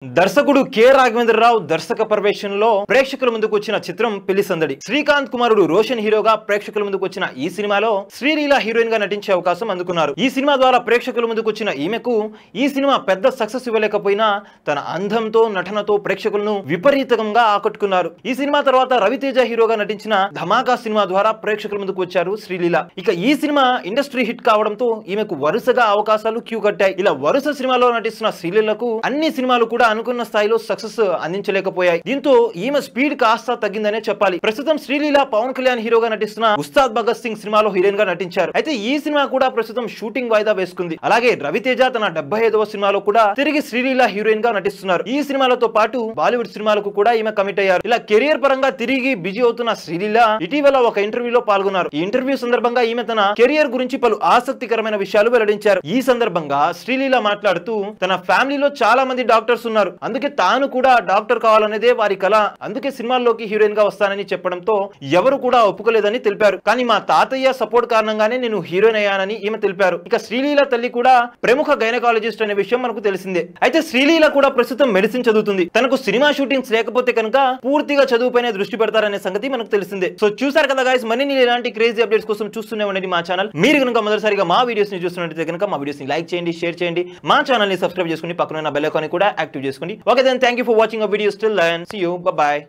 దర్శకుడు కె రాఘవేంద్రరావు దర్శక పర్యవేక్షణలో ప్రేక్షకుల ముందుకు వచ్చిన చిత్రం పెళ్లి సందడి. శ్రీకాంత్ కుమారుడు రోషన్ హీరోగా ప్రేక్షకుల ముందుకు వచ్చిన ఈ సినిమాలో శ్రీలీల హీరోయిన్ గా నటించే అవకాశం అందుకున్నారు. ఈ సినిమా ద్వారా ప్రేక్షకుల ముందుకు వచ్చిన ఈమెకు ఈ సినిమా పెద్ద సక్సెస్ ఇవ్వలేకపోయినా తన అందంతో నటనతో ప్రేక్షకులను విపరీతంగా ఆకట్టుకున్నారు. ఈ సినిమా తర్వాత రవితేజ హీరోగా నటించిన ధమాకా సినిమా ద్వారా ప్రేక్షకుల ముందుకు వచ్చారు శ్రీలీల. ఇక ఈ సినిమా ఇండస్ట్రీ హిట్ కావడంతో ఈమెకు వరుసగా అవకాశాలు క్యూ కట్టాయి. ఇలా వరుస సినిమాలో నటిస్తున్న శ్రీలీలకు అన్ని సినిమాలు కూడా అనుకున్న స్థాయిలో సక్సెస్ అందించలేకపోయాయి. దీంతో ఈమె స్పీడ్ కాస్త తగ్గిందనే చెప్పాలి. ప్రస్తుతం శ్రీలీల పవన్ కళ్యాణ్ హీరోగా నటిస్తున్న ఉస్తాద్ భగత్ సింగ్ సినిమాలో హీరోయిన్ గా నటించారు. అయితే ఈ సినిమా కూడా ప్రస్తుతం షూటింగ్ వాయిదా వేసుకుంది. అలాగే రవితేజ తన 75వ సినిమాలో కూడా తిరిగి శ్రీలీల హీరోయిన్ గా నటిస్తున్నారు. ఈ సినిమాలతో పాటు బాలీవుడ్ సినిమాలకు కూడా ఈమె కమిట్ అయ్యారు. ఇలా కెరియర్ పరంగా తిరిగి బిజీ అవుతున్న శ్రీలీల ఇటీవల ఒక ఇంటర్వ్యూలో పాల్గొన్నారు. ఈ ఇంటర్వ్యూ సందర్భంగా ఈమె తన కెరియర్ గురించి పలు ఆసక్తికరమైన విషయాలు వెల్లడించారు. ఈ సందర్భంగా శ్రీలీల మాట్లాడుతూ తన ఫ్యామిలీలో చాలా మంది డాక్టర్స్ ఉన్నారు, అందుకే తాను కూడా డాక్టర్ కావాలనేదే వారి కళ, అందుకే సినిమాల్లోకి హీరోయిన్ గా వస్తానని చెప్పడంతో ఎవరు కూడా ఒప్పుకోలేదని తెలిపారు. కానీ మా తాతయ్య సపోర్ట్ కారణంగానే నేను హీరోయిన్ అయ్యానని ఈమె తెలిపారు. ఇక శ్రీలీల తల్లి కూడా ప్రముఖ గైనకాలజిస్ట్ అనే విషయం మనకు తెలిసిందే. అయితే శ్రీలీల కూడా ప్రస్తుతం మెడిసిన్ చదువుతుంది. తనకు సినిమా షూటింగ్స్ లేకపోతే కనుక పూర్తిగా చదువుపైనే దృష్టి పెడతారనే సంగతి మనకు తెలిసిందే. సో చూసారు కదా గైస్, మరిన్ని ఇలాంటి క్రేజీ అప్డేట్స్ కోసం చూస్తూనే ఉండండి మా ఛానల్. మీరు కనుక మొదటిసారిగా మా వీడియోస్ ని చూస్తున్నట్లయితే కనుక మా వీడియోస్ ని లైక్ చేయండి, షేర్ చేయండి, మా ఛానల్ ని సబ్స్క్రైబ్ చేసుకుని పక్కన ఉన్న బెల్ ఐకాన్ కూడా యాక్టివ్ చేసుకోండి. Okay then, thank you for watching our video. Till then, see you, bye bye.